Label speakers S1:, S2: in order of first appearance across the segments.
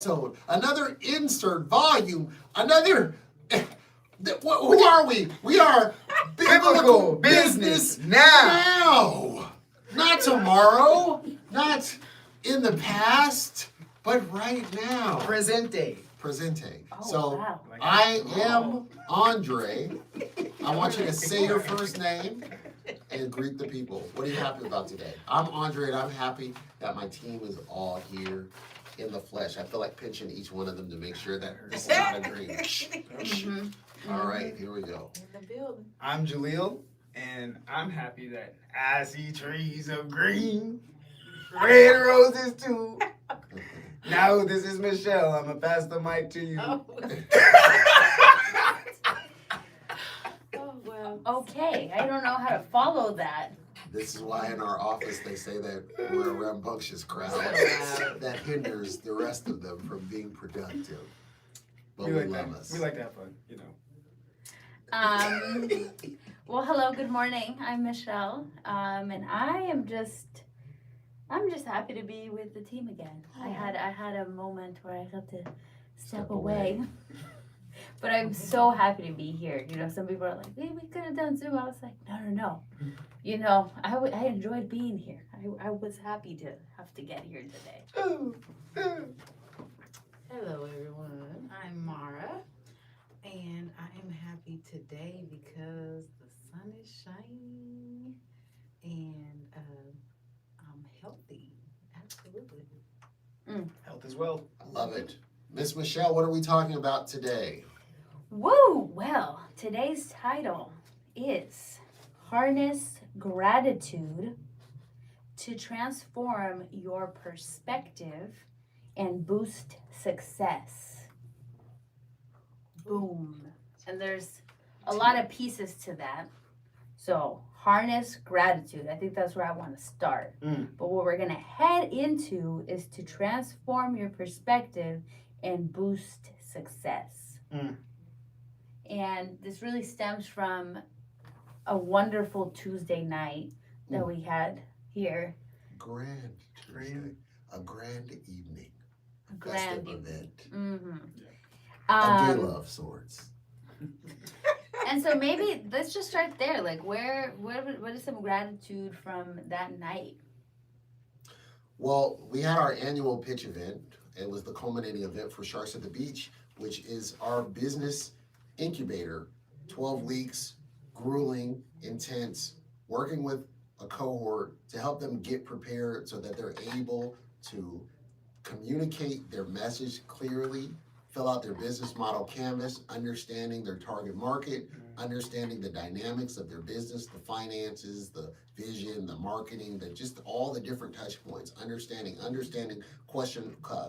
S1: episode, another insert volume, another. Who are we? We are
S2: Biblical Business
S1: now. Not tomorrow, not in the past, but right now.
S2: Presente.
S1: Presente.
S3: Oh,
S1: So
S3: wow.
S1: I am Andre. I want you to say your first name and greet the people. What are you happy about today? I'm Andre, and I'm happy that my team is all here in the flesh. I feel like pinching each one of them to make sure that this is not a dream. All right, here we go.
S3: In the building.
S2: I'm Jaleel, and I'm happy that I see trees of green, red roses too. Now this is Michelle. I'm gonna pass the mic to you.
S3: Oh, well.
S4: Okay, I don't know how to follow that.
S1: This is why in our office they say that we're a rambunctious crowd that hinders the rest of them from being productive. But we
S2: like
S1: love
S2: that.
S1: us.
S2: We like to have fun, you know.
S4: Well, hello, good morning. I'm Michelle, and I'm just happy to be with the team again. I had a moment where I got to step away. But I'm so happy to be here. You know, some people are like, hey, we could have done Zoom. I was like, no. You know, I enjoyed being here. I was happy to have to get here today.
S3: Hello, everyone. I'm Mara, and I am happy today because the sun is shining and I'm healthy. Absolutely.
S2: Health as well.
S1: I love it. Miss Michelle, what are we talking about today?
S4: Woo! Well, today's title is Harness Gratitude to Transform Your Perspective and Boost Success. Boom. And there's a lot of pieces to that. So, harness gratitude. I think that's where I want to start. But what we're going to head into is to transform your perspective and boost success. And this really stems from a wonderful Tuesday night that we had here.
S1: Grand Tuesday. A grand evening. A
S4: Grand
S1: festive event.
S4: Mm-hmm.
S1: A gala of sorts.
S4: And so maybe let's just start there. Like, what is some gratitude from that night?
S1: Well, we had our annual pitch event. It was the culminating event for Sharks at the Beach, which is our business incubator. 12 weeks, grueling, intense, working with a cohort to help them get prepared so that they're able to communicate their message clearly, fill out their business model canvas, understanding their target market, understanding the dynamics of their business, the finances, the vision, the marketing, just all the different touch points, understanding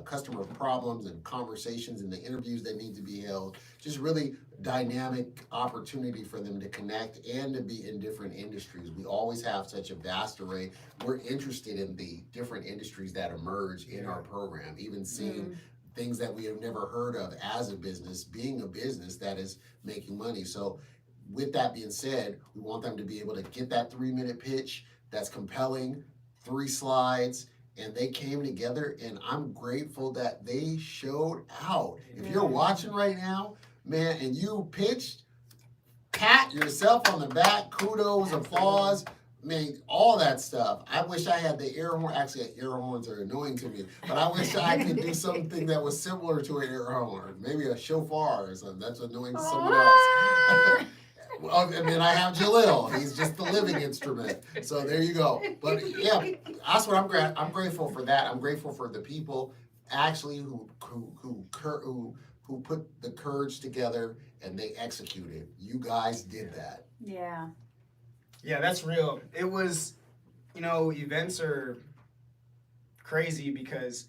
S1: customer problems and conversations and the interviews that need to be held, just really dynamic opportunity for them to connect and to be in different industries. We always have such a vast array. We're interested in the different industries that emerge in our program, even seeing things that we have never heard of as a business, being a business that is making money. So with that being said, we want them to be able to get that 3-minute pitch that's compelling, 3 slides, and they came together, and I'm grateful that they showed out. If you're watching right now, man, and you pitched, pat yourself on the back, kudos, applause, man, all that stuff. I wish I had the air horn. Actually, air horns are annoying to me, but I wish I could do something that was similar to an air horn, maybe a shofar or something. That's annoying to someone else. Well, and then I have Jalil. He's just the living instrument. So there you go. But yeah, that's what I'm grateful for that. I'm grateful for the people actually who put the courage together and they executed. You guys did that.
S4: Yeah.
S2: Yeah, that's real. It was, events are crazy because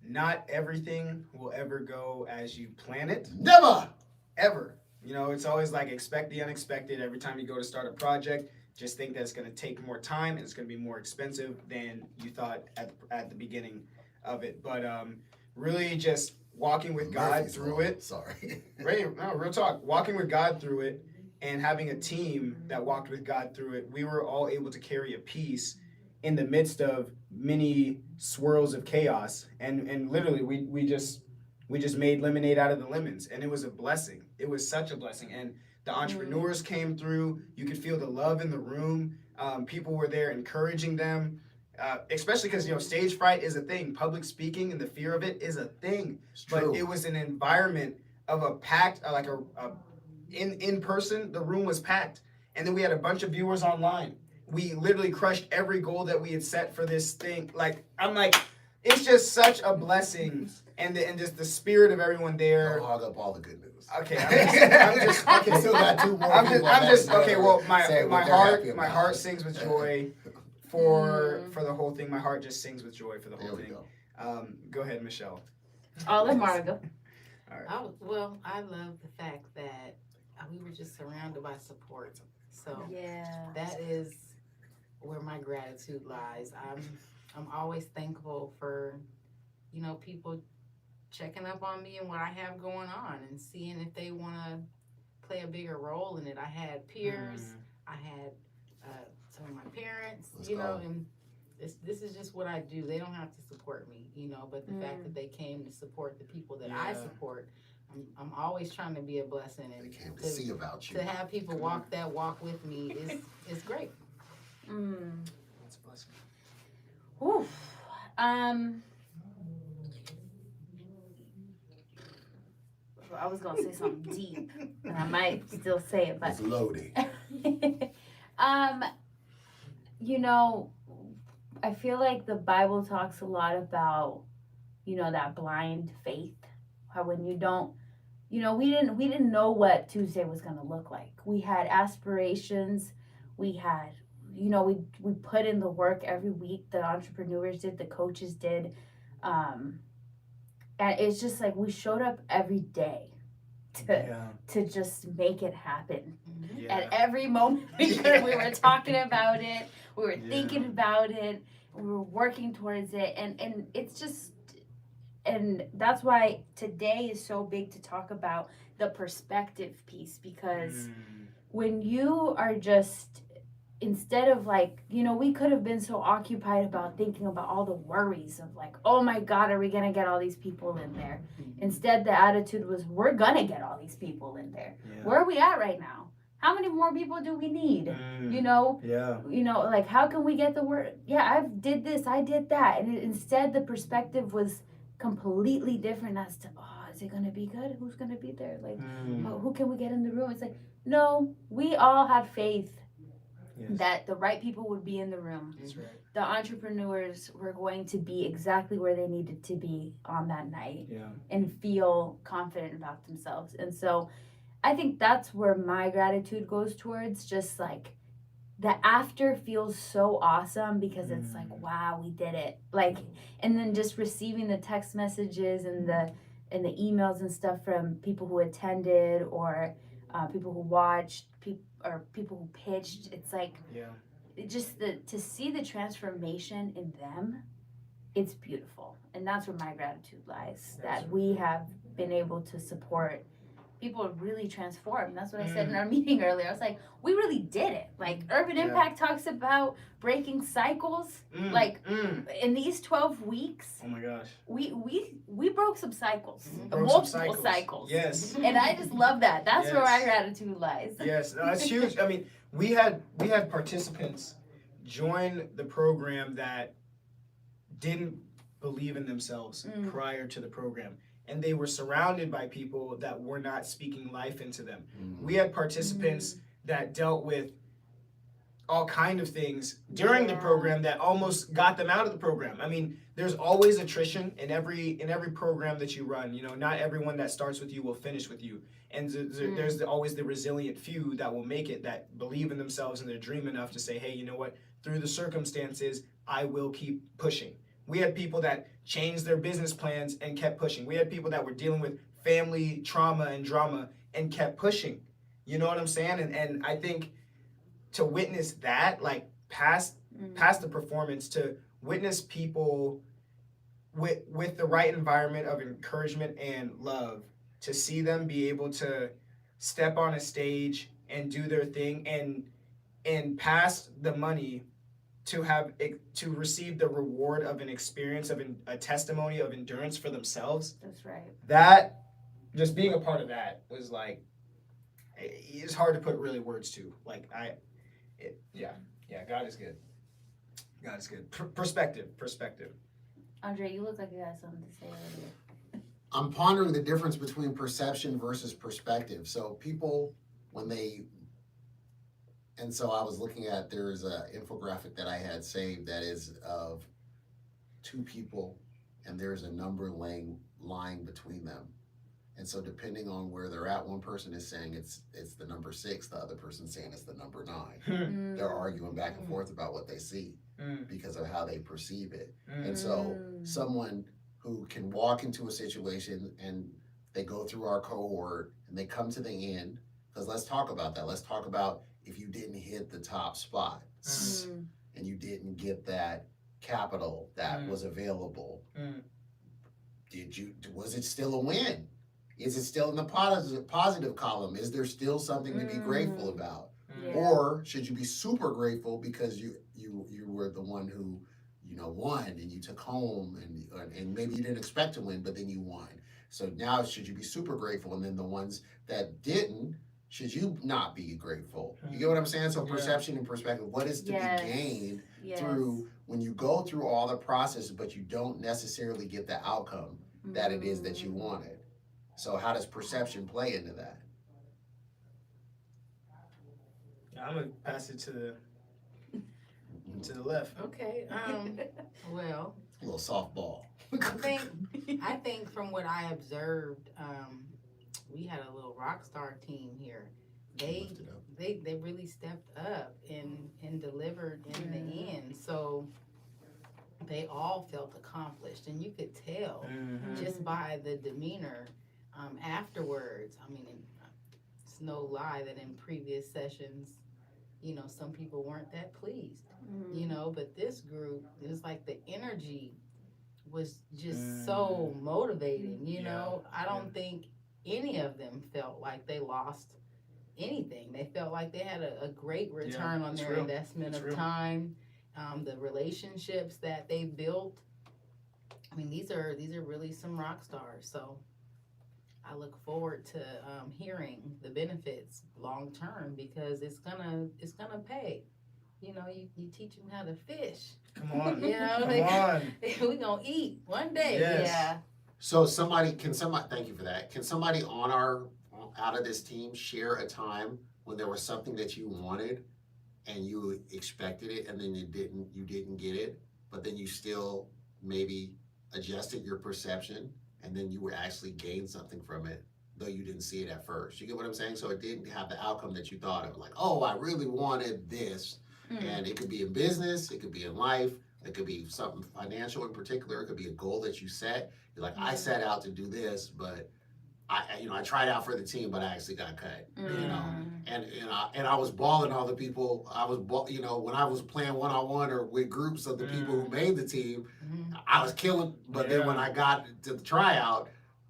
S2: not everything will ever go as you plan it.
S1: Never!
S2: Ever. It's always like expect the unexpected. Every time you go to start a project, just think that it's going to take more time and it's going to be more expensive than you thought at the beginning of it. But really just walking with God through it.
S1: Sorry.
S2: Real talk. Walking with God through it and having a team that walked with God through it, we were all able to carry a piece in the midst of many swirls of chaos. And literally, we just we just made lemonade out of the lemons, and it was a blessing. It was such a blessing, and the entrepreneurs came through. You could feel the love in the room. People were there encouraging them, especially because stage fright is a thing. Public speaking and the fear of it is a thing.
S1: It's
S2: But
S1: true.
S2: it was an environment of a packed, in person. The room was packed, and then we had a bunch of viewers online. We literally crushed every goal that we had set for this thing. It's just such a blessing, and just the spirit of everyone there.
S1: Don't hog up all the good news.
S2: Okay, I'm just okay.
S1: We still got 2 more
S2: I'm
S1: people
S2: just
S1: that
S2: okay. Well,
S1: say
S2: my
S1: what they're happy
S2: my
S1: about.
S2: heart sings with joy for the whole thing. My heart just sings with joy for the
S1: There
S2: whole
S1: we
S2: thing.
S1: go.
S2: Go ahead, Michelle.
S4: I'll let Mara go.
S3: Well, I love the fact that we were just surrounded by support. So
S4: Yeah.
S3: that is where my gratitude lies. I'm always thankful for, people checking up on me and what I have going on and seeing if they want to play a bigger role in it. I had peers, I had some of my parents,
S1: Let's go.
S3: and this is just what I do. They don't have to support me, but the fact that they came to support the people that I
S2: Yeah.
S3: support, I'm always trying to be a blessing,
S1: They
S3: and
S1: came to see about you.
S3: to have people walk that walk with me is great.
S2: That's a blessing.
S4: Oof. I was gonna say something deep, and I might still say it, but
S1: It's loading.
S4: I feel like the Bible talks a lot about, that blind faith. How when you don't, we didn't know what Tuesday was gonna look like. We had aspirations. We had, we put in the work every week. The entrepreneurs did, the coaches did, and it's just like we showed up every day to just make it happen.
S2: Yeah.
S4: At every moment we could, we were talking about it, we were
S2: Yeah.
S4: thinking about it, we were working towards it, and it's just, and that's why today is so big to talk about the perspective piece, because when you are just, instead of we could have been so occupied about thinking about all the worries of oh my God, are we gonna get all these people in there? Instead, the attitude was, we're gonna get all these people in there.
S2: Yeah.
S4: Where are we at right now? How many more people do we need?
S2: Yeah.
S4: How can we get the word? Yeah, I did this, I did that. And instead, the perspective was completely different as to, is it gonna be good? Who's gonna be there? Who can we get in the room? It's no, we all had faith that the right people would be in the room.
S2: That's right.
S4: The entrepreneurs were going to be exactly where they needed to be on that night.
S2: Yeah.
S4: And feel confident about themselves. And so I think that's where my gratitude goes towards, just the after feels so awesome because it's wow, we did it. And then just receiving the text messages and the emails and stuff from people who attended or people who watched, people who pitched. It's to see the transformation in them, it's beautiful. And that's where my gratitude lies, that we have been able to support people really transform. That's what I said in our meeting earlier. I was we really did it. Urban Impact talks about breaking cycles. In these 12 weeks,
S2: Oh my gosh.
S4: we broke some cycles,
S2: Broke some
S4: multiple cycles.
S2: Yes.
S4: And I just love that. That's where
S2: Yes.
S4: my gratitude lies.
S2: Yes, that's huge. I mean, we had participants join the program that didn't believe in themselves prior to the program, and they were surrounded by people that were not speaking life into them. We had participants that dealt with all kind of things during the program that almost got them out of the program. I mean, there's always attrition in every program that you run. Not everyone that starts with you will finish with you. And there's always the resilient few that will make it, that believe in themselves and they're dream enough to say, hey, you know what? Through the circumstances, I will keep pushing. We had people that changed their business plans and kept pushing. We had people that were dealing with family trauma and drama and kept pushing. You know what I'm saying? And I think to witness that, past the performance, to witness people with the right environment of encouragement and love, to see them be able to step on a stage and do their thing and pass the money to receive the reward of an experience of a testimony of endurance for themselves.
S4: That's right.
S2: That just being a part of that was like it's hard to put really words to. Like yeah, God is good. God is good. Perspective.
S4: Andre, you look like you had something to say earlier.
S1: I'm pondering the difference between perception versus perspective. So people, and so I was looking at, there's a infographic that I had saved that is of two people, and there's a number lying between them. And so depending on where they're at, one person is saying it's the number 6, the other person's saying it's the number 9. They're arguing back and forth about what they see because of how they perceive it. And so someone who can walk into a situation and they go through our cohort and they come to the end, because let's talk about that. Let's talk about if you didn't hit the top spot and you didn't get that capital that was available, was it still a win? Is it still in the positive column? Is there still something to be grateful about?
S4: Yeah.
S1: Or should you be super grateful because you were the one who won and you took home and maybe you didn't expect to win, but then you won. So now should you be super grateful? And then the ones that didn't, should you not be grateful? You get what I'm saying? So perception and perspective, what is to be gained through when you go through all the processes, but you don't necessarily get the outcome that it is that you wanted. So how does perception play into that?
S2: I'm gonna pass it to the left.
S3: Okay. Well,
S1: A little softball.
S3: I think from what I observed, we had a little rock star team here. They really stepped up and delivered in the end. So they all felt accomplished, and you could tell just by the demeanor afterwards. I mean, it's no lie that in previous sessions, some people weren't that pleased, but this group, it was like the energy was just so motivating, I don't think any of them felt like they lost anything. They felt like they had a great return on their investment of time, the relationships that they built. I mean, these are really some rock stars. So I look forward to hearing the benefits long term because it's gonna pay. You teach them how to fish.
S2: Come on.
S3: We gonna eat one day.
S2: Yes.
S3: Yeah.
S1: So thank you for that. Can somebody out of this team share a time when there was something that you wanted and you expected it and then you didn't get it, but then you still maybe adjusted your perception and then you were actually gained something from it, though you didn't see it at first. You get what I'm saying? So it didn't have the outcome that you thought of, like, oh, I really wanted this. And it could be in business, it could be in life, it could be something financial in particular, it could be a goal that you set. You're like, I set out to do this, but I tried out for the team, but I actually got cut. And I was balling all the people. When I was playing one-on-one or with groups of the people who made the team, I was killing. But then when I got to the tryout,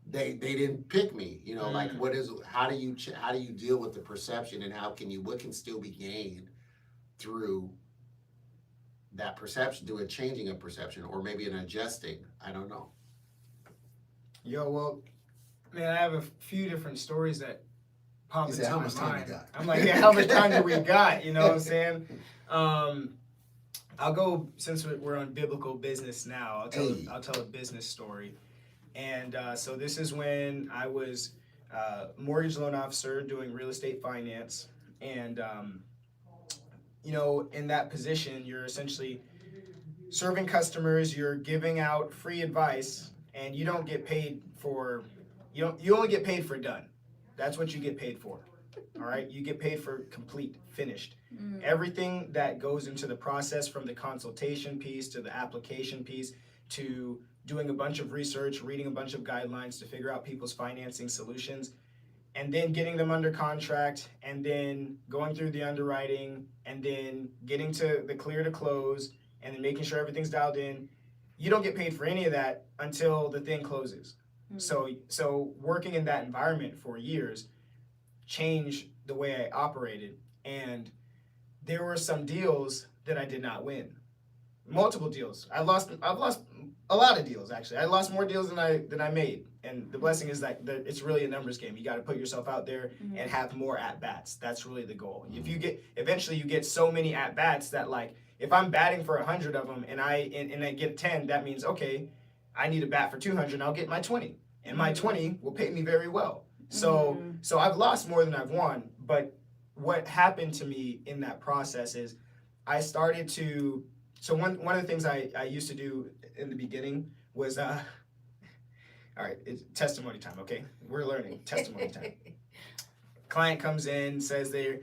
S1: they didn't pick me. Like how do you deal with the perception and what can still be gained through that perception, through a changing of perception, or maybe an adjusting? I don't know.
S2: Well, man, I have a few different stories that pop into
S1: how
S2: my
S1: much time
S2: mind.
S1: you got?
S2: I'm like, how much time do we got? You know what I'm saying? I'll go, since we're on biblical business now, I'll tell a business story. And so this is when I was a mortgage loan officer doing real estate finance. And, in that position, you're essentially serving customers, you're giving out free advice, and you don't get paid for, you only get paid for done. That's what you get paid for. All right, you get paid for complete, finished. Everything that goes into the process, from the consultation piece to the application piece to doing a bunch of research, reading a bunch of guidelines to figure out people's financing solutions, and then getting them under contract, and then going through the underwriting, and then getting to the clear to close, and then making sure everything's dialed in. You don't get paid for any of that until the thing closes. So working in that environment for years changed the way I operated, and there were some deals that I did not win. multiple deals. I've lost a lot of deals actually. I lost more deals than I made. And the blessing is that it's really a numbers game. You got to put yourself out there and have more at bats. That's really the goal. If you get so many at bats that, like, if I'm batting for 100 of them and I get 10, that means, okay, I need a bat for 200 and I'll get my 20. And my 20 will pay me very well. So I've lost more than I've won. But what happened to me in that process is I started to, so one of the things I used to do in the beginning was, all right, it's testimony time, okay? We're learning, testimony time. Client comes in, says they're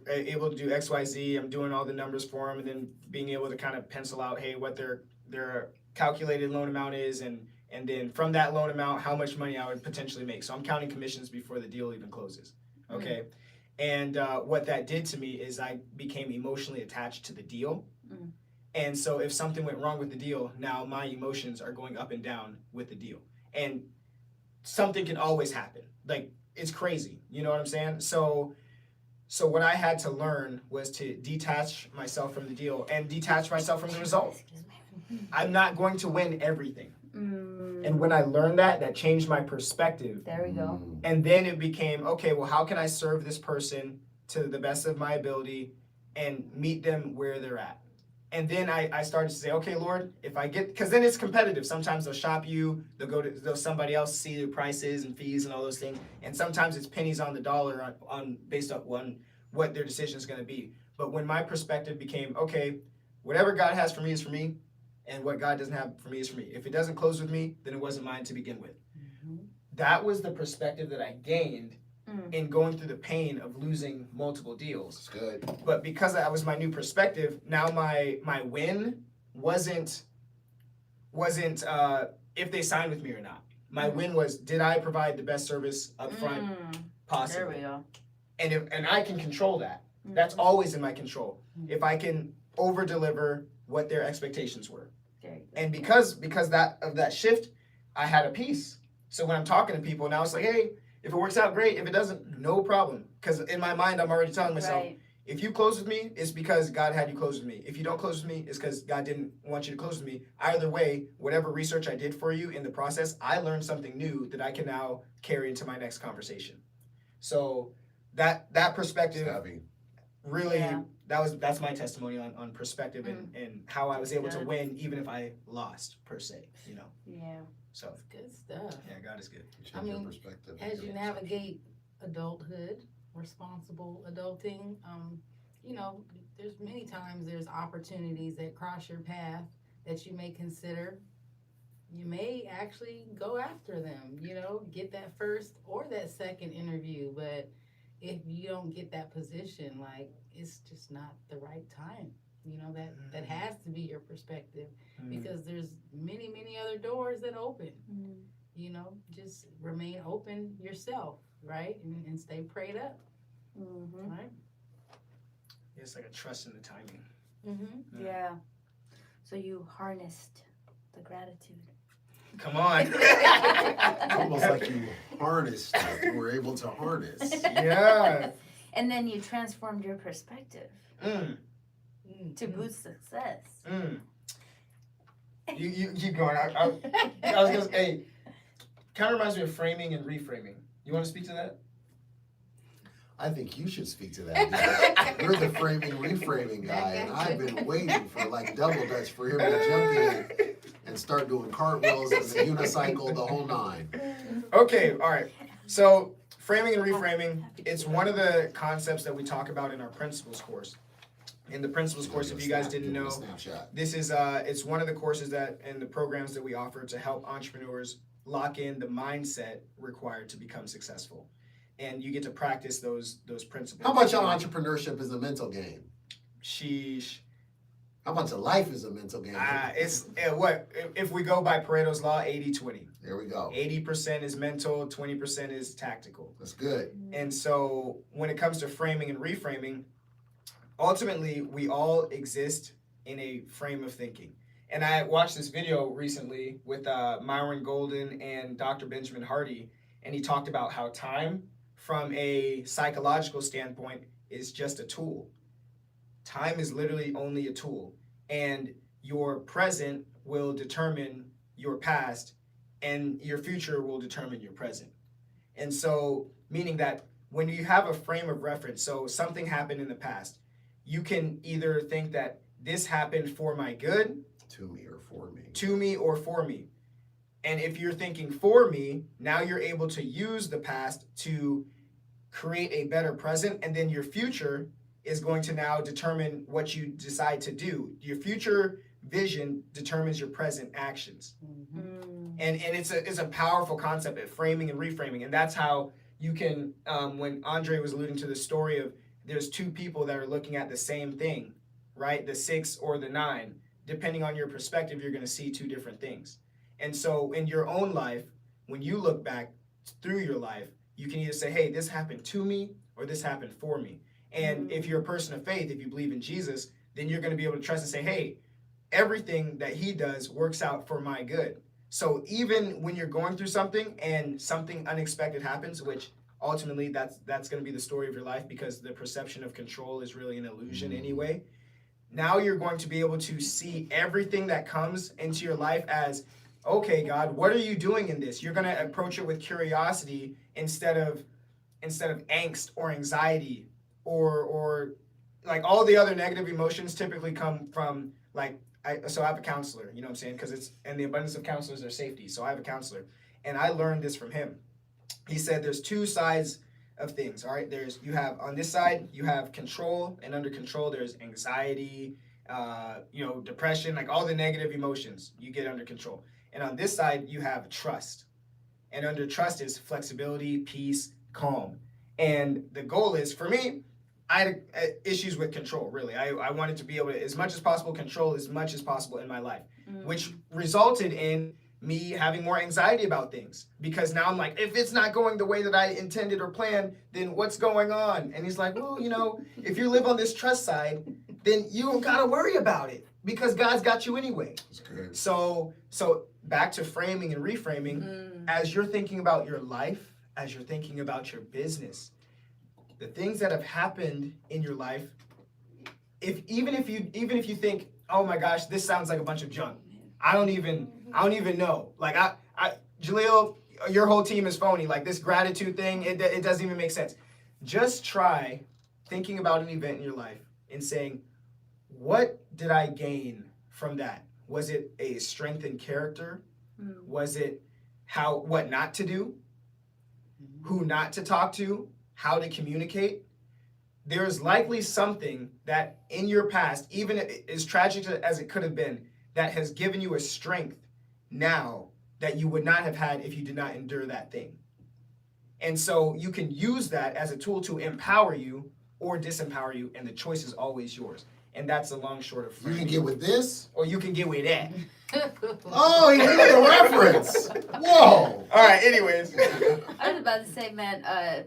S2: able to do X, Y, Z. I'm doing all the numbers for them, and then being able to kind of pencil out, hey, what their calculated loan amount is, and then from that loan amount, how much money I would potentially make. So I'm counting commissions before the deal even closes, okay? And what that did to me is I became emotionally attached to the deal. And so if something went wrong with the deal, now my emotions are going up and down with the deal. And something can always happen. Like, it's crazy. You know what I'm saying? So what I had to learn was to detach myself from the deal and detach myself from the result. I'm not going to win everything. And when I learned that changed my perspective.
S4: There we go.
S2: And then it became, okay, well, how can I serve this person to the best of my ability and meet them where they're at? And then I started to say, okay, Lord, if I get, because then it's competitive. Sometimes they'll shop you, they'll somebody else see the prices and fees and all those things. And sometimes it's pennies on the dollar on based on what their decision is going to be. But when my perspective became, okay, whatever God has for me is for me, and what God doesn't have for me is for me. If it doesn't close with me, then it wasn't mine to begin with. That was the perspective that I gained in going through the pain of losing multiple deals.
S1: It's good.
S2: But because that was my new perspective, now my win wasn't if they signed with me or not. My win was, did I provide the best service up front possible?
S4: There we go.
S2: And I can control that. That's always in my control. If I can over deliver what their expectations were. And because of that shift, I had a peace. So when I'm talking to people now, it's like, hey, if it works out, great. If it doesn't, no problem. Because in my mind, I'm already telling myself, if you close with me, it's because God had you close with me. If you don't close with me, it's because God didn't want you to close with me. Either way, whatever research I did for you in the process, I learned something new that I can now carry into my next conversation. So that perspective really, that's my testimony on perspective and how I was able to win even if I lost, per se, you know.
S4: Yeah.
S2: So
S3: That's good stuff.
S2: yeah, God is good.
S3: I mean,
S1: perspective.
S3: As you navigate adulthood, responsible adulting, you know, there's many times there's opportunities that cross your path that you may consider. You may actually go after them, you know, get that first or that second interview. But if you don't get that position, like, it's just not the right time. You know, that has to be your perspective because there's many, many other doors that open. You know, just remain open yourself, right? And stay prayed up, right?
S2: It's like a trust in the timing.
S4: Yeah. So you harnessed the gratitude.
S2: Come on.
S1: It's almost like you harnessed it. You were able to harness.
S2: Yeah.
S4: And then you transformed your perspective to boost success.
S2: You keep going. I was gonna say, hey, kind of reminds me of framing and reframing. You want to speak to that?
S1: I think you should speak to that. You're the framing, reframing guy, and I've been waiting for like double dutch for him to jump in and start doing cartwheels and the unicycle, the whole nine.
S2: Okay, all right. So framing and reframing, it's one of the concepts that we talk about in our principles course. In the principles course, if you guys didn't know, this is it's one of the courses that and the programs that we offer to help entrepreneurs lock in the mindset required to become successful. And you get to practice those principles.
S1: How much of entrepreneurship is a mental game?
S2: Sheesh.
S1: How much of life is a mental game?
S2: If we go by Pareto's law, 80-20.
S1: There we go.
S2: 80% is mental, 20% is tactical.
S1: That's good.
S2: And so when it comes to framing and reframing, ultimately we all exist in a frame of thinking. And I watched this video recently with Myron Golden and Dr. Benjamin Hardy, and he talked about how time, from a psychological standpoint, is just a tool. Time is literally only a tool. And your present will determine your past, and your future will determine your present. And so, meaning that when you have a frame of reference, so something happened in the past, you can either think that this happened for my good,
S1: To me or for me.
S2: to me, or for me. And if you're thinking for me, now you're able to use the past to create a better present, and then your future is going to now determine what you decide to do. Your future vision determines your present actions. And it's a powerful concept at framing and reframing, and that's how you can when Andre was alluding to the story of there's two people that are looking at the same thing, right? The 6 or the 9. Depending on your perspective, you're going to see two different things. And so in your own life, when you look back through your life, you can either say, hey, this happened to me or this happened for me. And if you're a person of faith, if you believe in Jesus, then you're going to be able to trust and say, hey, everything that he does works out for my good. So even when you're going through something and something unexpected happens, which ultimately that's going to be the story of your life, because the perception of control is really an illusion anyway. Now you're going to be able to see everything that comes into your life as, okay, God, what are you doing in this? You're going to approach it with curiosity instead of angst or anxiety or like all the other negative emotions typically come from like, so I have a counselor, you know what I'm saying? Because it's, and the abundance of counselors are safety. So I have a counselor, and I learned this from him. He said there's two sides of things, all right? You have, on this side, you have control, and under control, there's anxiety, depression, like all the negative emotions you get under control. And on this side, you have trust. And under trust is flexibility, peace, calm. And the goal is, for me, I had issues with control, really. I wanted to be able to, as much as possible, control as much as possible in my life, which resulted in me having more anxiety about things. Because now I'm like, if it's not going the way that I intended or planned, then what's going on? And he's like, well, if you live on this trust side, then you don't got to worry about it because God's got you anyway.
S1: That's good.
S2: So back to framing and reframing, as you're thinking about your life, as you're thinking about your business, the things that have happened in your life, even if you think, oh my gosh, this sounds like a bunch of junk. I don't even know. Like Jaleel, your whole team is phony. Like this gratitude thing, it doesn't even make sense. Just try thinking about an event in your life and saying, what did I gain from that? Was it a strengthened character? Was it what not to do? Who not to talk to? How to communicate? There is likely something that in your past, even as tragic as it could have been, that has given you a strength now that you would not have had if you did not endure that thing. And so you can use that as a tool to empower you or disempower you, and the choice is always yours. And that's the long short of
S1: You
S2: framing.
S1: can get with this?
S2: Or you can get with that.
S1: Oh, he knew the reference. Whoa.
S2: All right, anyways.
S4: I was about to say, man,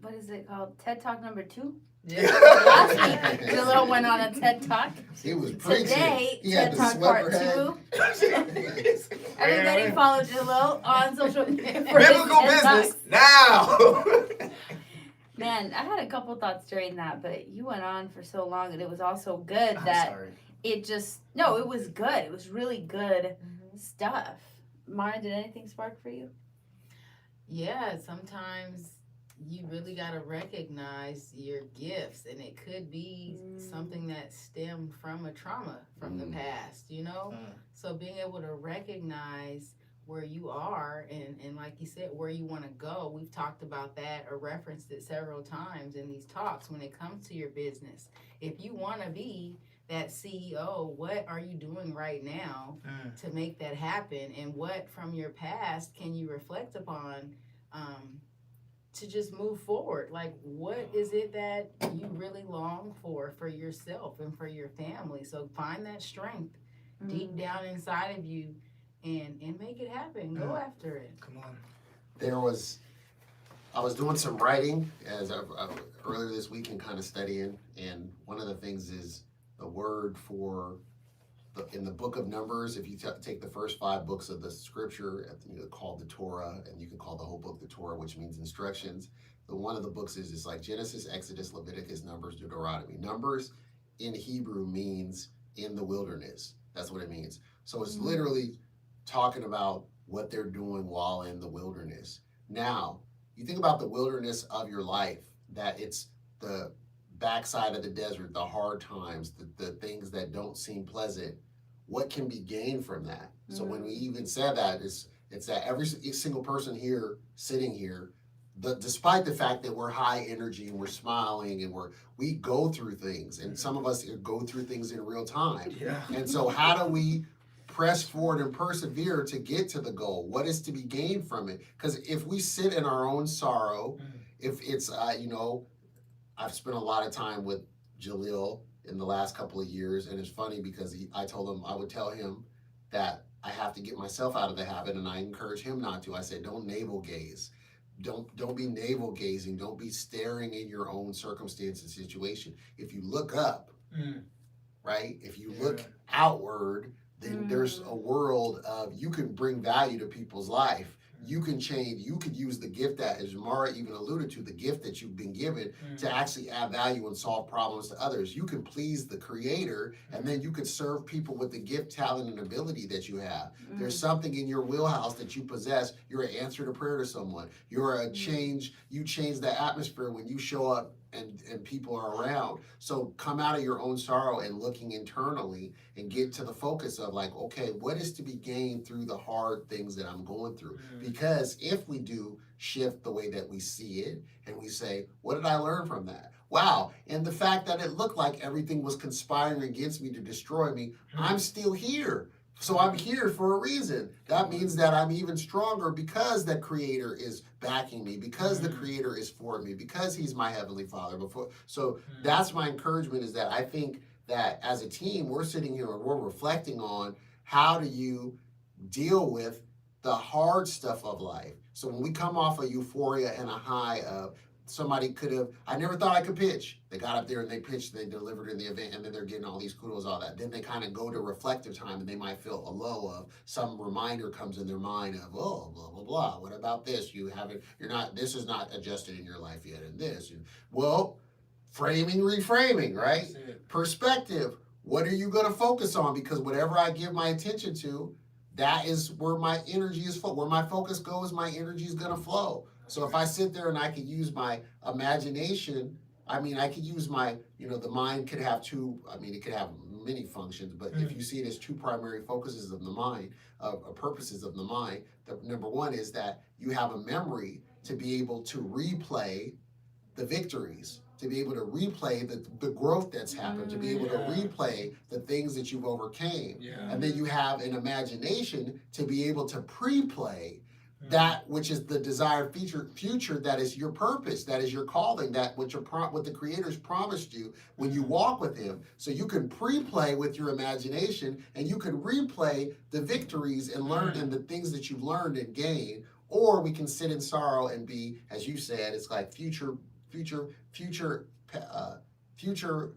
S4: what is it called? TED Talk number 2?
S3: Last
S4: Last week, Jaleel went on a TED Talk.
S1: He was preaching.
S4: Today,
S1: He had
S4: TED
S1: the
S4: Talk part
S1: sweater
S4: 2. Everybody follow Jaleel on social media. for his
S2: Biblical
S4: TED
S2: business
S4: Talks.
S2: now.
S4: Man, I had a couple thoughts during that, but you went on for so long, and it was also good
S2: I'm
S4: that
S2: sorry.
S4: it was good. It was really good stuff. Mara, did anything spark for you?
S3: Yeah, sometimes you really got to recognize your gifts, and it could be something that stemmed from a trauma from the past, So being able to recognize where you are and like you said, where you want to go. We've talked about that or referenced it several times in these talks when it comes to your business. If you want to be that CEO, what are you doing right now to make that happen? And what from your past can you reflect upon to just move forward? Like, what is it that you really long for yourself and for your family? So find that strength deep down inside of you and make it happen. Go after it.
S2: Come on.
S1: I was doing some writing earlier this week and kind of studying, and one of the things is the word for in the book of Numbers. If you take the first 5 books of the scripture, called the Torah, and you can call the whole book the Torah, which means instructions. The one of the books is like Genesis, Exodus, Leviticus, Numbers, Deuteronomy. Numbers in Hebrew means in the wilderness. That's what it means. So it's literally talking about what they're doing while in the wilderness. Now, you think about the wilderness of your life, that it's the backside of the desert, the hard times, the things that don't seem pleasant. What can be gained from that? So when we even said that, it's that every single person here, sitting here, despite the fact that we're high energy and we're smiling and we go through things, and some of us go through things in real time.
S2: Yeah.
S1: And so how do we press forward and persevere to get to the goal? What is to be gained from it? Because if we sit in our own sorrow, if it's, I've spent a lot of time with Jaleel in the last couple of years, and it's funny because I told him, I would tell him that I have to get myself out of the habit, and I encourage him not to. I said, don't navel gaze. Don't be navel gazing. Don't be staring in your own circumstance and situation. If you look up, right? If you look outward, then there's a world of, you can bring value to people's life. You can change, you could use the gift that, as Mara even alluded to, the gift that you've been given to actually add value and solve problems to others. You can please the creator, and then you could serve people with the gift, talent, and ability that you have. There's something in your wheelhouse that you possess. You're an answer to prayer to someone. You're a change, you change the atmosphere when you show up and people are around. So come out of your own sorrow and looking internally and get to the focus of like, okay, what is to be gained through the hard things that I'm going through? Because if we do shift the way that we see it and we say, what did I learn from that? Wow, and the fact that it looked like everything was conspiring against me to destroy me, I'm still here. So I'm here for a reason. That means that I'm even stronger because the Creator is backing me, because the Creator is for me, because He's my Heavenly Father. So that's my encouragement, is that I think that as a team, we're sitting here and we're reflecting on how do you deal with the hard stuff of life. So when we come off a euphoria and a high of, somebody could have, I never thought I could pitch. They got up there and they pitched, they delivered in the event, and then they're getting all these kudos, all that. Then they kind of go to reflective time and they might feel a low of, some reminder comes in their mind of, oh, blah, blah, blah. What about this? This is not adjusted in your life yet, and this. Well, framing, reframing, right? Perspective. What are you going to focus on? Because whatever I give my attention to, that is where my energy is, where my focus goes, my energy is going to flow. So if I sit there and I could use my imagination, I could use my, the mind could have it could have many functions, but if you see it as two primary focuses of the mind, purposes of the mind, the number one is that you have a memory to be able to replay the victories, to be able to replay the growth that's happened, to be able to replay the things that you've overcame. And then you have an imagination to be able to pre-play that which is the desired future that is your purpose, that is your calling, that what the Creator's promised you when you walk with Him. So you can pre-play with your imagination, and you can replay the victories and learn and the things that you've learned and gained. Or we can sit in sorrow and be, as you said, it's like future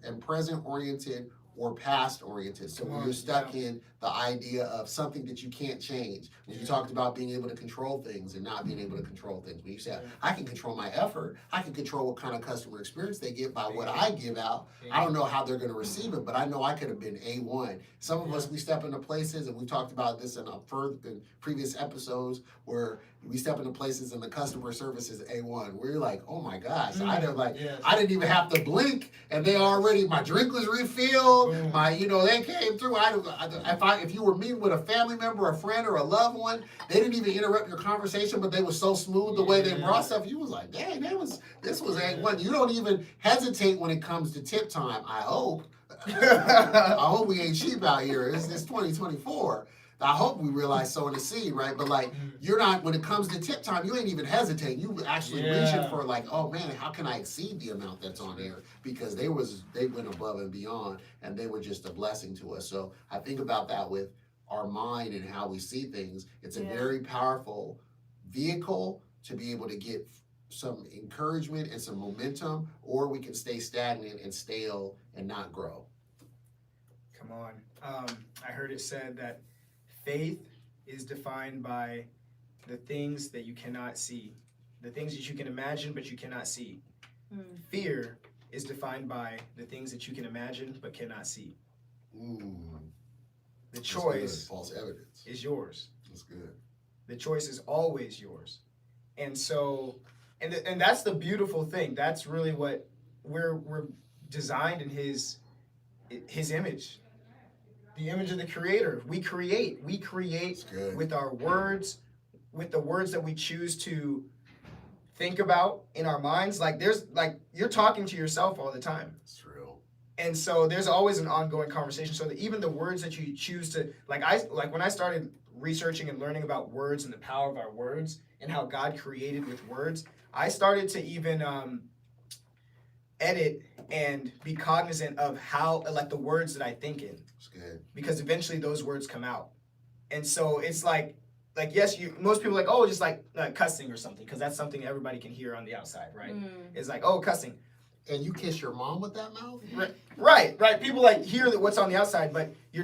S1: and present oriented or past oriented. So when you're stuck in the idea of something that you can't change, when you talked about being able to control things and not being able to control things, when you said, I can control my effort, I can control what kind of customer experience they get by what I give out. I don't know how they're going to receive it, but I know I could have been A1. Some of us, we step into places, and we talked about this in previous episodes, where we step into places and the customer service is A1. We're like, oh my gosh, I didn't even have to blink, and my drink was refilled. They came through. If you were meeting with a family member, a friend, or a loved one, they didn't even interrupt your conversation, but they were so smooth the way they brought stuff. You was like, dang, this was A1. You don't even hesitate when it comes to tip time. I hope. I hope we ain't cheap out here. It's 2024. I hope we realize sowing the seed, right? But you're not, when it comes to tip time, you ain't even hesitating. You actually reaching for oh man, how can I exceed the amount that's on here? Because they went above and beyond, and they were just a blessing to us. So I think about that with our mind and how we see things. It's a very powerful vehicle to be able to get some encouragement and some momentum, or we can stay stagnant and stale and not grow.
S2: Come on. I heard it said that faith is defined by the things that you cannot see, the things that you can imagine but you cannot see. Fear is defined by the things that you can imagine but cannot see. The
S1: That's
S2: choice
S1: good. False evidence.
S2: is yours.
S1: That's good.
S2: The choice is always yours. And so, and that's the beautiful thing. That's really what we're designed in his image, the image of the Creator. We create
S1: That's good.
S2: with our words, with the words that we choose to think about in our minds. Like you're talking to yourself all the time.
S1: That's true.
S2: And so there's always an ongoing conversation. So that even the words that you choose to like when I started researching and learning about words and the power of our words and how God created with words, I started to even edit and be cognizant of how like the words that I think in,
S1: That's good.
S2: because eventually those words come out. And so it's like yes, most people are like, oh, just like cussing or something, because that's something everybody can hear on the outside, right? It's like, oh, cussing.
S1: And you kiss your mom with that mouth?
S2: Right. People like hear that what's on the outside, but you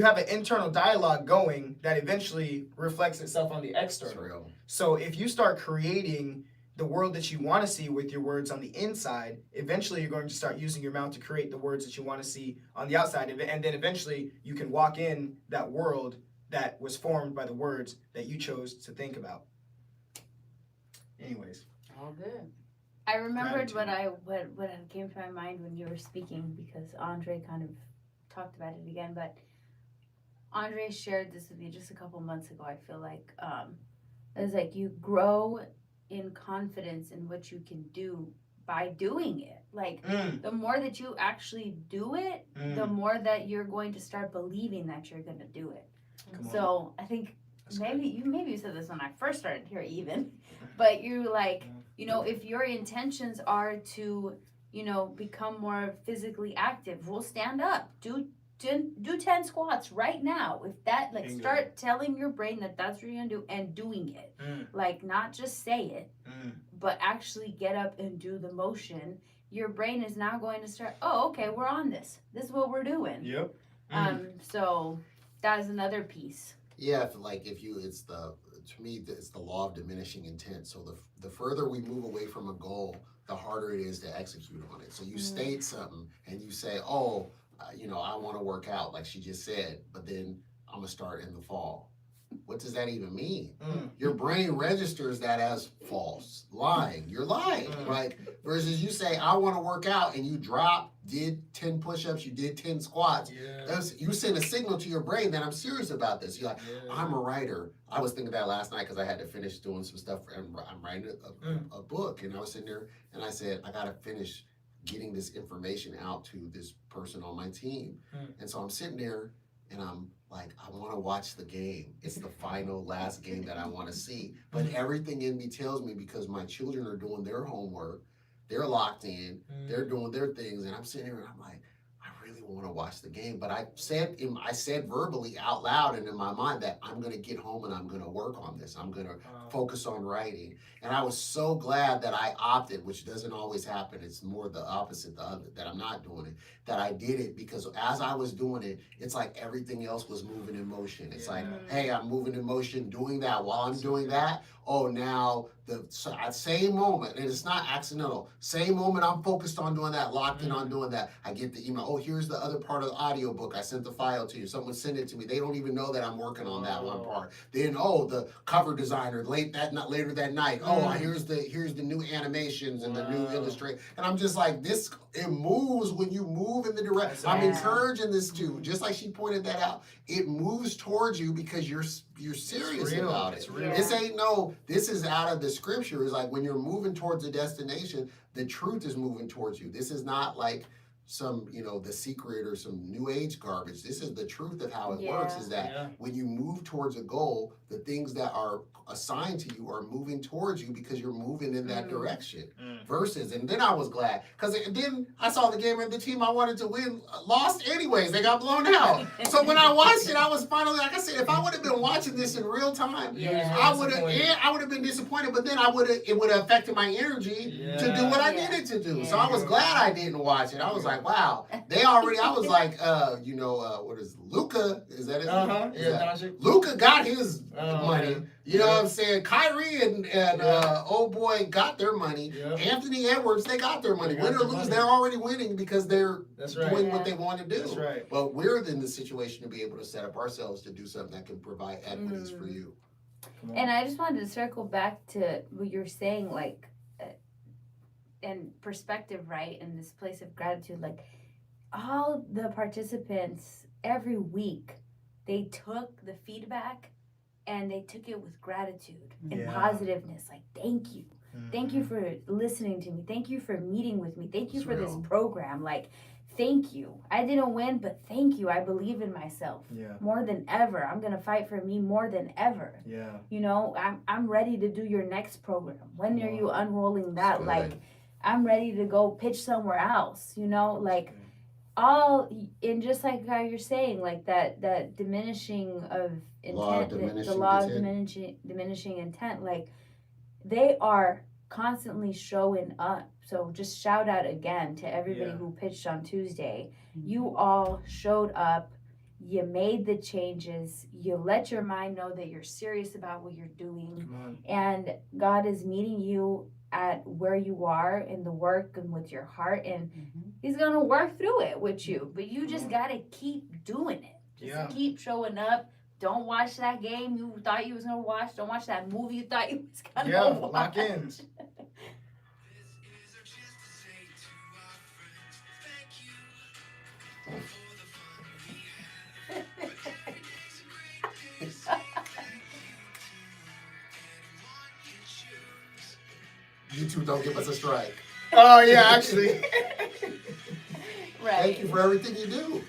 S2: have an internal dialogue going that eventually reflects itself on the
S1: That's
S2: external.
S1: real.
S2: So if you start creating the world that you want to see with your words on the inside, eventually you're going to start using your mouth to create the words that you want to see on the outside. And then eventually you can walk in that world that was formed by the words that you chose to think about. Anyways.
S3: All good.
S4: I remembered
S2: Gratitude.
S4: what came to my mind when you were speaking, because Andre kind of talked about it again, but Andre shared this with me just a couple months ago. I feel like it was like you grow in confidence in what you can do by doing it. Like the more that you actually do it, the more that you're going to start believing that you're going to do it.
S2: Come on.
S4: So I think
S2: That's
S4: maybe you said this when I first started here even, but you're like, you know, if your intentions are to, you know, become more physically active, well, stand up, do 10 squats right now. If that, like,
S2: Bingo.
S4: start telling your brain that that's what you're gonna do and doing it. Like, not just say it, but actually get up and do the motion. Your brain is now going to start, oh, okay, we're on this. This is what we're doing.
S2: Yep.
S4: So that is another piece.
S1: Yeah, to me, it's the law of diminishing intent. So the further we move away from a goal, the harder it is to execute on it. So you state something and you say, oh, I want to work out, like she just said, but then I'm going to start in the fall. What does that even mean? Your brain registers that as false, lying. You're lying, right? Versus you say, I want to work out, and you did 10 push-ups, you did 10 squats.
S2: Yeah.
S1: You send a signal to your brain that I'm serious about this. You're like, I'm a writer. I was thinking that last night because I had to finish doing some stuff. I'm writing a book, and I was sitting there, and I said, I got to finish getting this information out to this person on my team. And so I'm sitting there, and I'm like, I want to watch the game. It's the final last game that I want to see. But everything in me tells me, because my children are doing their homework, they're locked in, they're doing their things, and I'm sitting here and I'm like, I really want to watch the game. But I said verbally out loud and in my mind that I'm going to get home and I'm going to work on this. I'm going to focus on writing. And I was so glad that I opted, which doesn't always happen. It's more the opposite, that I'm not doing it, that I did it, because as I was doing it, it's like everything else was moving in motion. It's like, hey, I'm moving in motion, doing that. While I'm doing that, oh, now the same moment, and it's not accidental, same moment I'm focused on doing that, locked in on doing that, I get the email, oh, here's the other part of the audiobook. I sent the file to you. Someone sent it to me. They don't even know that I'm working on that one part. Then, oh, the cover designer later that night, oh, here's the new animations and the new illustration. And I'm just like, it moves when you move in the direction. I'm encouraging this too, just like she pointed that out. It moves towards you because you're serious about it.
S2: It's real.
S1: This ain't this is out of the scripture. It's like when you're moving towards a destination, the truth is moving towards you. This is not like some, The Secret or some new age garbage. This is the truth of how it works, is that when you move towards a goal, the things that are assigned to you are moving towards you because you're moving in that direction. Versus, and then I was glad, because then I saw the game and the team I wanted to win lost anyways. They got blown out. So when I watched it, I was finally, like I said, if I would have been watching this in real time, I would have been disappointed, but then it would have affected my energy to do what I needed to do. So I was glad I didn't watch it. I was like, like, wow, they already. I was like, what is Luka? Is that his name?
S2: Yeah, Doncic.
S1: Luka got his money.
S2: man.
S1: You know
S2: Yeah.
S1: what I'm saying? Kyrie and
S2: Yeah.
S1: old boy got their money.
S2: Yeah.
S1: Anthony Edwards, they got their money.
S2: They got
S1: Win or
S2: their
S1: lose,
S2: money.
S1: they're already winning because they're
S2: That's right.
S1: doing
S4: Yeah.
S1: what they want to do.
S2: That's right.
S1: But we're in the situation to be able to set up ourselves to do something that can provide equities for you.
S2: Come on.
S4: And I just wanted to circle back to what you're saying, like, and perspective, right? In this place of gratitude, like, all the participants every week, they took the feedback and they took it with gratitude and
S2: Yeah.
S4: positiveness. Like, thank you. Thank you for listening to me. Thank you for meeting with me. Thank you
S1: It's
S4: for this
S1: real.
S4: program. Like, thank you. I didn't win, but thank you. I believe in myself
S2: Yeah.
S4: more than ever. I'm going to fight for me more than ever.
S2: Yeah.
S4: You know, I'm ready to do your next program. When are you unrolling that?
S1: Good.
S4: Like, I'm ready to go pitch somewhere else. You know, like, all, and just like how you're saying, like that diminishing of
S1: Law of
S4: intent, the
S1: diminishing
S4: law of
S1: intent.
S4: diminishing intent, like, they are constantly showing up. So just shout out again to everybody
S2: Yeah.
S4: who pitched on Tuesday. You all showed up. You made the changes. You let your mind know that you're serious about what you're doing.
S2: Come on.
S4: And God is meeting you at where you are in the work and with your heart. And He's going to work through it with you. But you just got to keep doing it. Just
S2: Yeah.
S4: keep showing up. Don't watch that game you thought you was going to watch. Don't watch that movie you thought you was going to
S2: Yeah,
S4: watch.
S2: lock in.
S1: YouTube don't give us a strike.
S2: Oh yeah, actually.
S4: Right.
S1: Thank you for everything you do.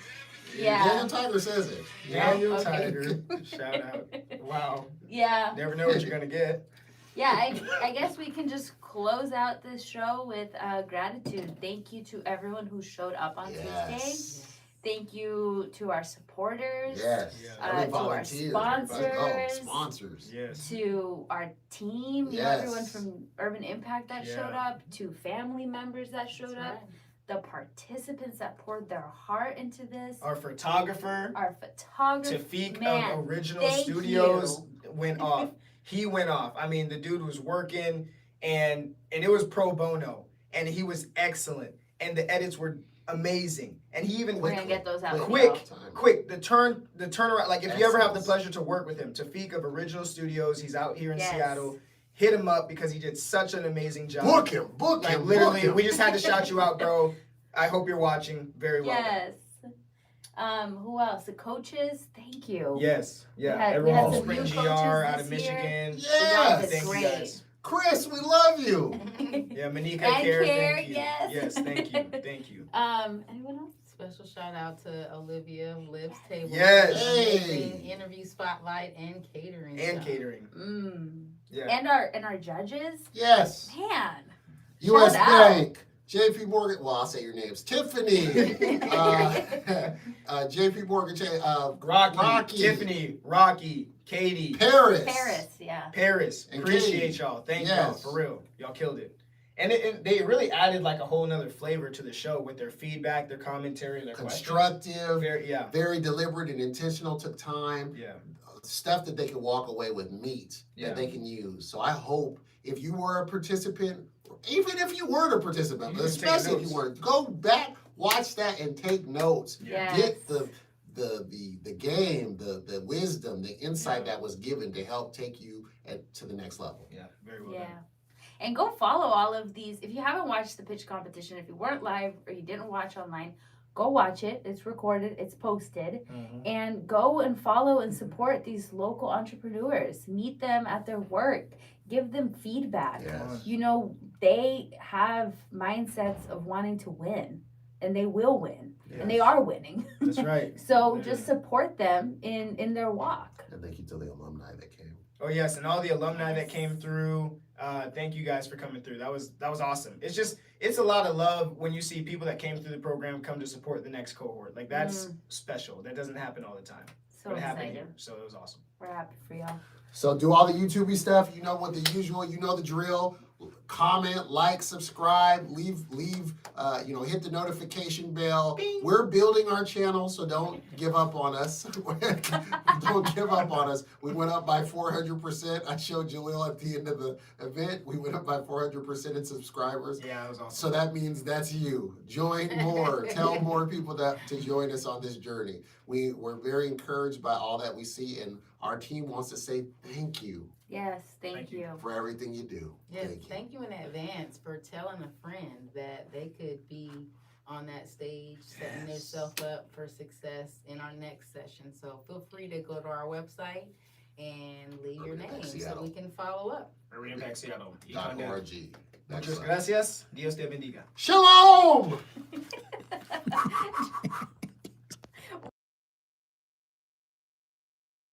S4: Yeah.
S1: Daniel Tiger says it.
S2: Daniel
S4: Okay.
S2: Tiger. Shout out. Wow.
S4: Yeah.
S2: Never know what you're gonna get.
S4: Yeah, I guess we can just close out this show with gratitude. Thank you to everyone who showed up on Tuesday.
S1: Yes.
S4: Thank you to our supporters.
S1: Yes.
S2: Yeah.
S1: Every
S4: To our
S1: volunteer. everybody. Oh,
S4: sponsors.
S1: sponsors.
S2: Yes.
S4: To our team, you know,
S1: Yes.
S4: everyone from Urban Impact that
S2: Yeah.
S4: showed up, to family members that showed
S3: That's
S4: up, the participants that poured their heart into this,
S2: Our photographer,
S4: our photographer.
S2: Tafik
S4: Man,
S2: of Original
S4: thank
S2: Studios, went off. He went off. I mean, the dude was working, and it was pro bono, and he was excellent, and the edits were amazing, and he even
S4: We're gonna get those out.
S2: Quick.
S1: Time.
S2: quick the turnaround. Like if you ever have the
S1: Excellence.
S2: pleasure to work with him, Tafik of Original Studios, he's out here in
S4: Yes.
S2: Seattle. Hit him up because he did such an amazing job.
S1: Book him. Book
S2: Like
S1: him.
S2: literally,
S1: book him.
S2: we just had to shout you out, bro. I hope you're watching. Very well.
S4: Yes. Who else? The coaches. Thank you.
S2: Yes. Yeah.
S4: We had
S2: Everyone
S1: some
S2: from Spring
S4: new
S2: GR
S4: coaches
S2: out
S4: this
S2: of Michigan.
S4: You guys
S1: Yes.
S4: did
S2: Thank you
S4: great.
S2: guys.
S1: Chris, we love you.
S2: Yeah, Manika
S4: And
S2: Care,
S4: Care,
S2: thank you.
S4: yes.
S2: Yes, thank you. Thank you.
S4: Anyone else?
S3: Special shout out to Olivia Lips Table.
S2: Yes.
S3: for the amazing
S1: Hey.
S3: interview spotlight and catering.
S2: And
S3: stuff.
S2: catering. Yeah.
S4: And our judges.
S1: Yes.
S4: Man.
S1: U.S.
S4: Shout out.
S1: Bank. J.P. Morgan. Well, I'll say your names. Tiffany. J.P. Morgan.
S2: Rocky, Tiffany, Rocky, Katie,
S1: Paris.
S4: Paris. Yeah.
S2: Paris.
S1: And
S2: Appreciate
S1: Katie.
S2: y'all. Thank
S1: Yes.
S2: y'all for real. Y'all killed it. And they really added like a whole nother flavor to the show with their feedback, their commentary, their questions.
S1: Constructive.
S2: Yeah.
S1: Very deliberate and intentional. Took time.
S2: Yeah.
S1: Stuff that they can walk away with meat
S2: Yeah.
S1: that they can use. So I hope if you were a participant, even if you weren't a participant,
S2: You
S1: but
S2: can take
S1: especially if
S2: notes.
S1: you weren't, go back, watch that, and take notes.
S4: Yes.
S1: Get the game, the wisdom, the insight that was given to help take you to the next level.
S2: Yeah. Very well
S4: Yeah.
S2: done.
S4: And go follow all of these. If you haven't watched the pitch competition, if you weren't live or you didn't watch online, go watch it. It's recorded, it's posted. And go and follow and support these local entrepreneurs. Meet them at their work. Give them feedback.
S1: Yes.
S4: You know, they have mindsets of wanting to win, and they will win, and they are winning.
S2: That's right.
S4: So
S2: Yeah.
S4: just support them in their walk.
S1: And thank you to the alumni that came.
S2: Oh yes, and all the alumni that came through. Thank you guys for coming through. That was awesome. It's a lot of love when you see people that came through the program come to support the next cohort. Like that's special. That doesn't happen all the time.
S4: So
S2: But it happened
S4: excited.
S2: here, so it was awesome.
S4: We're happy for y'all.
S1: So do all the YouTube stuff. You know what the usual. You know the drill. comment, like, subscribe, leave, hit the notification bell. We're building our channel, so don't give up on us. Don't give up on us. We went up by 400%. I showed Jalil at the end of the event. We went up by 400% in subscribers.
S2: Yeah, that was awesome.
S1: So that means that's you. Join more. Tell more people to join us on this journey. We're very encouraged by all that we see, and our team wants to say thank you
S4: Yes, thank you.
S1: for everything you do.
S3: Yes,
S1: Thank you.
S3: thank you in advance for telling a friend that they could be on that stage, setting
S2: Yes.
S3: themselves up for success in our next session. So feel free to go to our website and leave your
S1: Urban
S3: name
S1: Impact
S3: so
S1: Seattle.
S3: we can follow up.
S2: Urban Impact Seattle.
S1: .org.
S2: Muchas
S1: Excellent.
S2: gracias. Dios te bendiga.
S1: Shalom!